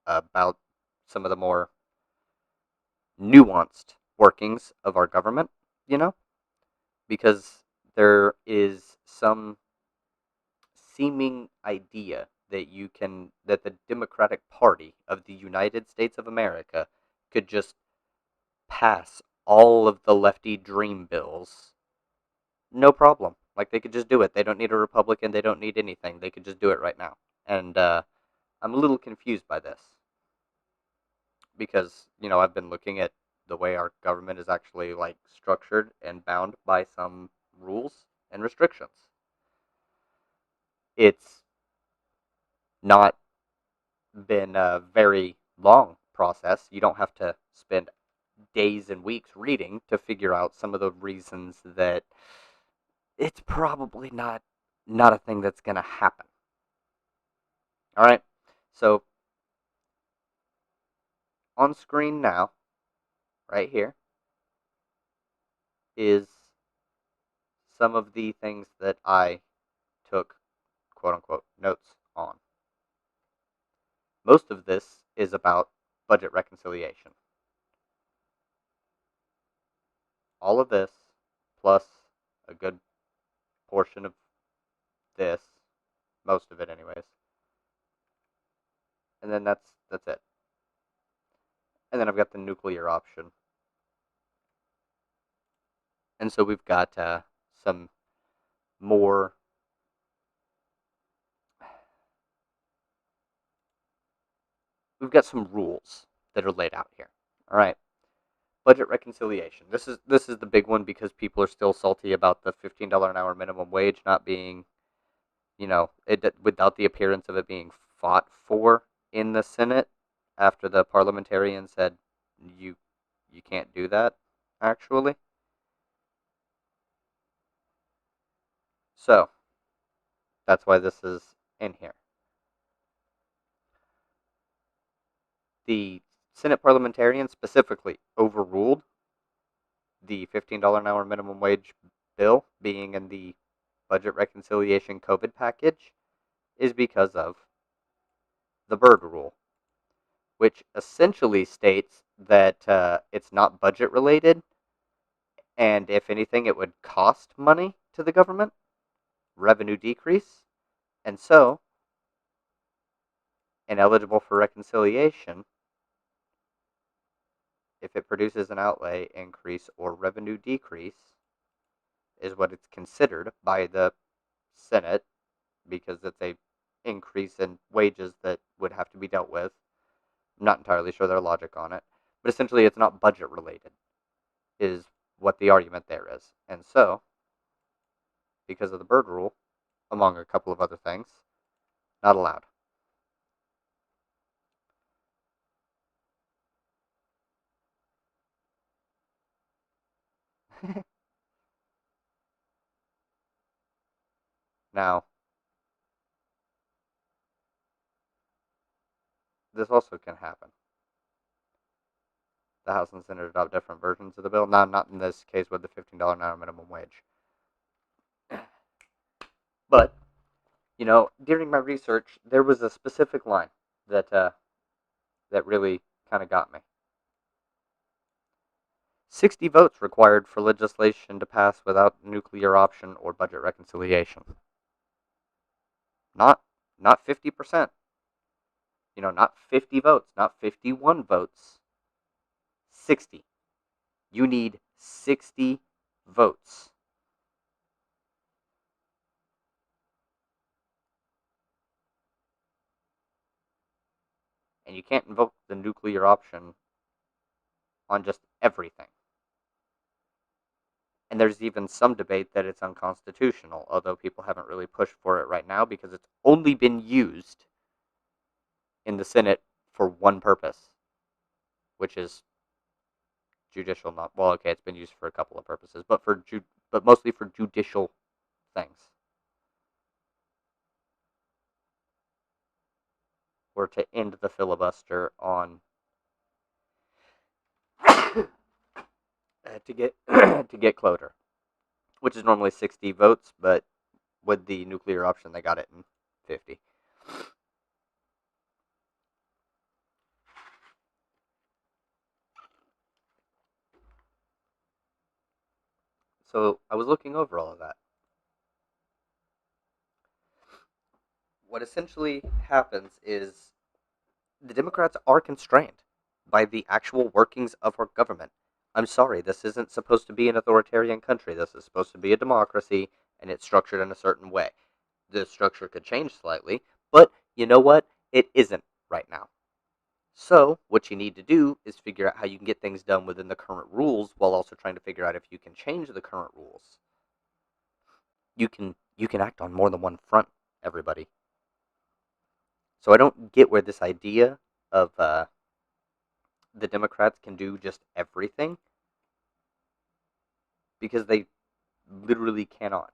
Speaker 2: about some of the more nuanced workings of our government, because there is some seeming idea that the Democratic Party of the United States of America could just pass all of the lefty dream bills. No problem. Like, they could just do it. They don't need a Republican. They don't need anything. They could just do it right now. And I'm a little confused by this. Because, I've been looking at the way our government is actually, structured and bound by some rules and restrictions. It's not been a very long process. You don't have to spend days and weeks reading to figure out some of the reasons that it's probably not a thing that's going to happen. All right. So on screen now, right here, is some of the things that I took, quote unquote, notes on. Most of this is about budget reconciliation. All of this, plus a good portion of this, most of it anyways, and then that's it. And then I've got the nuclear option. And so we've got some more we've got some rules that are laid out here. All right. Budget reconciliation. This is the big one because people are still salty about the $15 an hour minimum wage not being, without the appearance of it being fought for in the Senate after the parliamentarian said you can't do that, actually. So, that's why this is in here. The Senate parliamentarian specifically overruled the $15 an hour minimum wage bill being in the budget reconciliation COVID package is because of the Byrd rule, which essentially states that it's not budget related, and if anything, it would cost money to the government, revenue decrease, and so ineligible for reconciliation if it produces an outlay increase or revenue decrease is what it's considered by the Senate, because it's a increase in wages that would have to be dealt with. I'm not entirely sure their logic on it, but essentially it's not budget related, is what the argument there is. And so, because of the bird rule, among a couple of other things, not allowed. Now, this also can happen. The House and Senate adopt different versions of the bill. Not in this case with the $15 an hour minimum wage. But, during my research, there was a specific line that that really kind of got me. 60 votes required for legislation to pass without nuclear option or budget reconciliation. Not 50%. Not 50 votes, not 51 votes. 60. You need 60 votes. And you can't invoke the nuclear option on just everything. And there's even some debate that it's unconstitutional, although people haven't really pushed for it right now because it's only been used in the Senate for one purpose, which is judicial. Not well, okay, it's been used for a couple of purposes, but but mostly for judicial things, or to end the filibuster on to get to get closer, which is normally 60 votes, but with the nuclear option, they got it in 50. So I was looking over all of that. What essentially happens is the Democrats are constrained by the actual workings of our government. I'm sorry, this isn't supposed to be an authoritarian country. This is supposed to be a democracy, and it's structured in a certain way. The structure could change slightly, but you know what? It isn't right now. So, what you need to do is figure out how you can get things done within the current rules while also trying to figure out if you can change the current rules. You can act on more than one front, everybody. So I don't get where this idea of the Democrats can do just everything, because they literally cannot.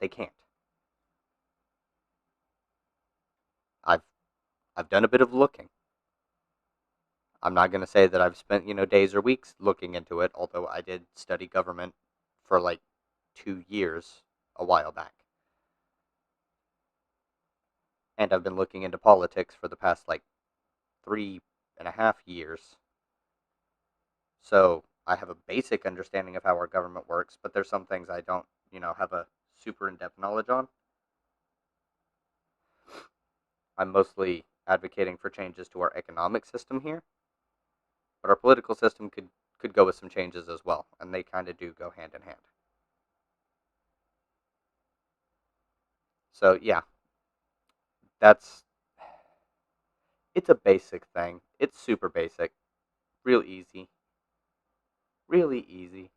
Speaker 2: They can't. I've I've done a bit of looking. I'm not going to say that I've spent, days or weeks looking into it, although I did study government for like 2 years a while back. And I've been looking into politics for the past like 3.5 years. So I have a basic understanding of how our government works, but there's some things I don't, have a super in-depth knowledge on. I'm mostly advocating for changes to our economic system here, but our political system could go with some changes as well, and they kind of do go hand in hand. So yeah, that's it's a basic thing. It's super basic, real easy, really easy.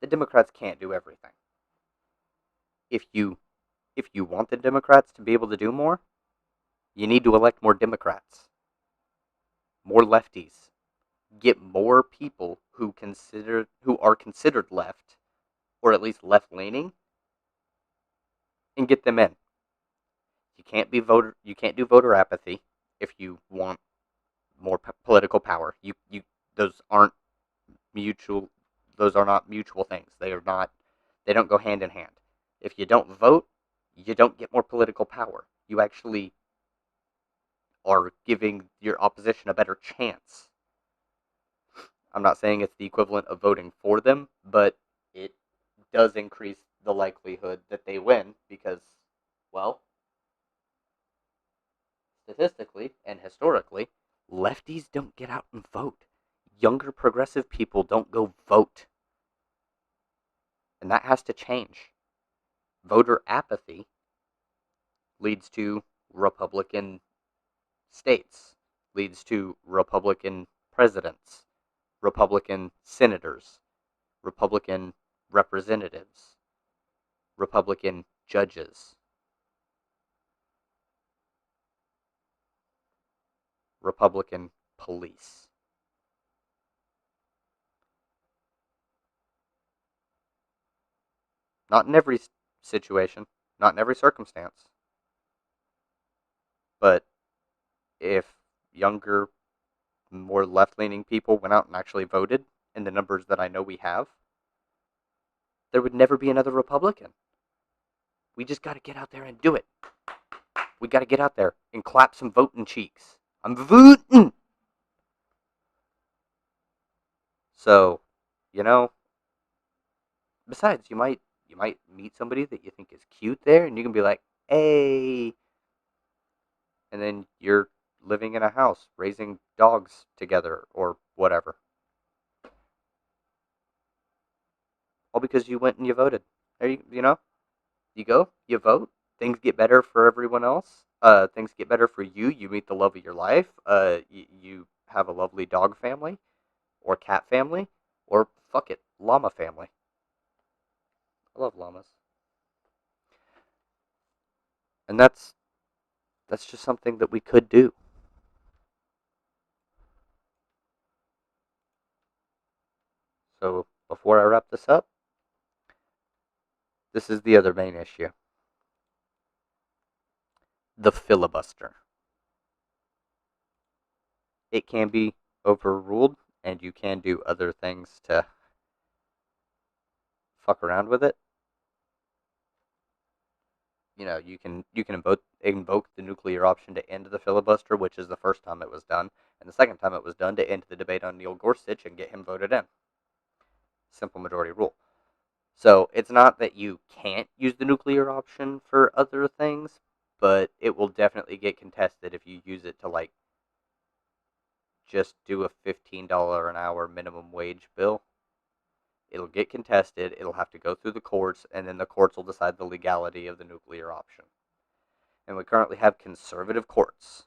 Speaker 2: The Democrats can't do everything. If you want the Democrats to be able to do more, you need to elect more Democrats, more lefties, get more people who are considered left, or at least left leaning, and get them in. You can't do voter apathy if you want more political power. You those aren't mutual those are not mutual things. They don't go hand in hand. If you don't vote, you don't get more political power. You actually are giving your opposition a better chance. I'm not saying it's the equivalent of voting for them, but it does increase the likelihood that they win because, well, statistically and historically, lefties don't get out and vote. Younger progressive people don't go vote. And that has to change. Voter apathy leads to Republican states, leads to Republican presidents, Republican senators, Republican representatives, Republican judges, Republican police. Not in every situation, not in every circumstance, but if younger, more left-leaning people went out and actually voted in the numbers that I know we have, there would never be another Republican. We just got to get out there and do it. We got to get out there and clap some voting cheeks. I'm voting. So, besides, you might meet somebody that you think is cute there, and you can be like, hey, and then you're living in a house, raising dogs together, or whatever. All because you went and you voted. There you go, you vote, things get better for everyone else. Things get better for you. You meet the love of your life. You have a lovely dog family, or cat family, or fuck it, llama family. I love llamas. And that's just something that we could do. So before I wrap this up, this is the other main issue. The filibuster. It can be overruled, and you can do other things to fuck around with it. You can invoke the nuclear option to end the filibuster, which is the first time it was done, and the second time it was done to end the debate on Neil Gorsuch and get him voted in. Simple majority rule. So it's not that you can't use the nuclear option for other things, but it will definitely get contested if you use it to just do a $15 an hour minimum wage bill. It'll get contested, it'll have to go through the courts, and then the courts will decide the legality of the nuclear option. And we currently have conservative courts.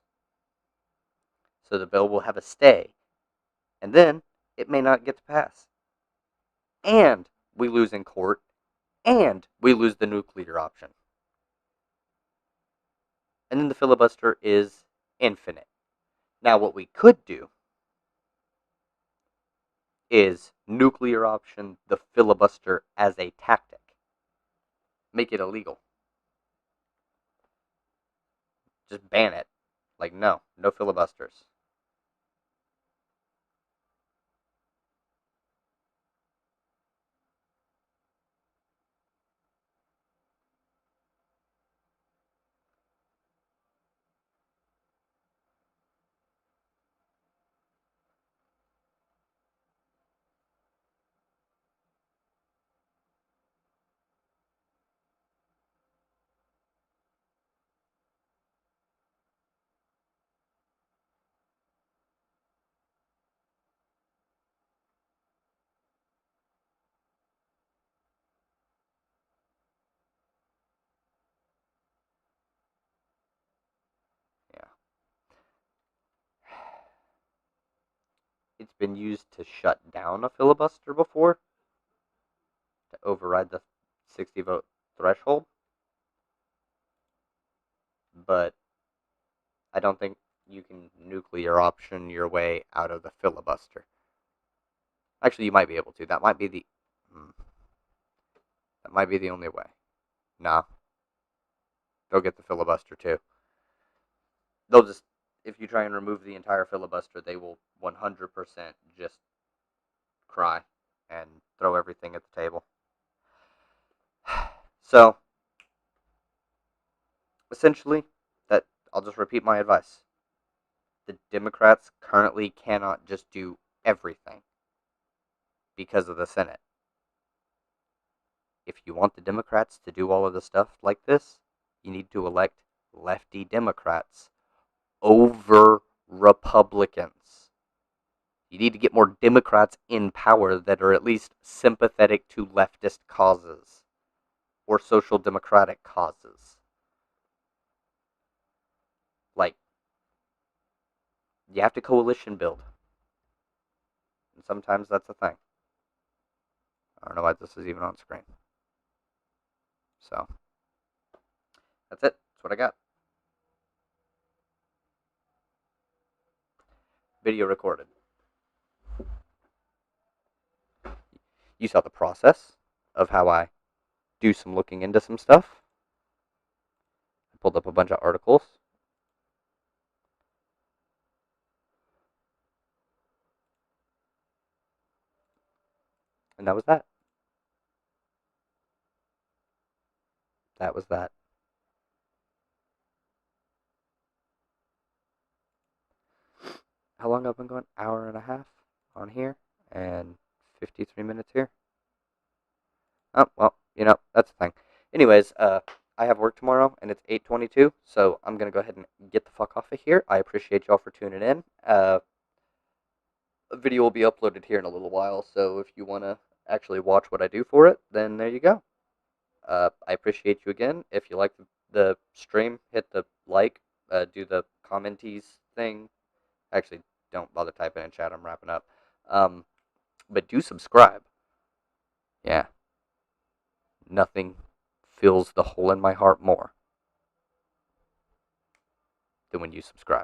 Speaker 2: So the bill will have a stay, and then it may not get to pass. And we lose in court, and we lose the nuclear option. And then the filibuster is infinite. Now what we could do is nuclear option the filibuster as a tactic. Make it illegal. Just ban it. No filibusters. Yeah. It's been used to shut down a filibuster before, to override the 60 vote threshold. But I don't think you can nuclear option your way out of the filibuster. Actually, you might be able to. That might be the only way. Nah. They'll get the filibuster too. They'll just, if you try and remove the entire filibuster, they will 100% just cry and throw everything at the table. So, essentially, I'll just repeat my advice. The Democrats currently cannot just do everything because of the Senate. If you want the Democrats to do all of the stuff like this, you need to elect lefty Democrats over Republicans. You need to get more Democrats in power that are at least sympathetic to leftist causes or social democratic causes. You have to coalition build. And sometimes that's a thing. I don't know why this is even on screen. So, that's it. That's what I got. Video recorded. You saw the process of how I do some looking into some stuff. I pulled up a bunch of articles. And that was that. That was that. How long have I been going? Hour and a half on here and 53 minutes here. Oh, well, that's the thing. Anyways, I have work tomorrow and it's 8:22, so I'm going to go ahead and get the fuck off of here. I appreciate y'all for tuning in. A video will be uploaded here in a little while, so if you want to actually watch what I do for it, then there you go. I appreciate you again. If you like the stream, hit the like, do the commentees thing. Actually, don't bother typing in chat. I'm wrapping up. But do subscribe. Yeah. Nothing fills the hole in my heart more than when you subscribe.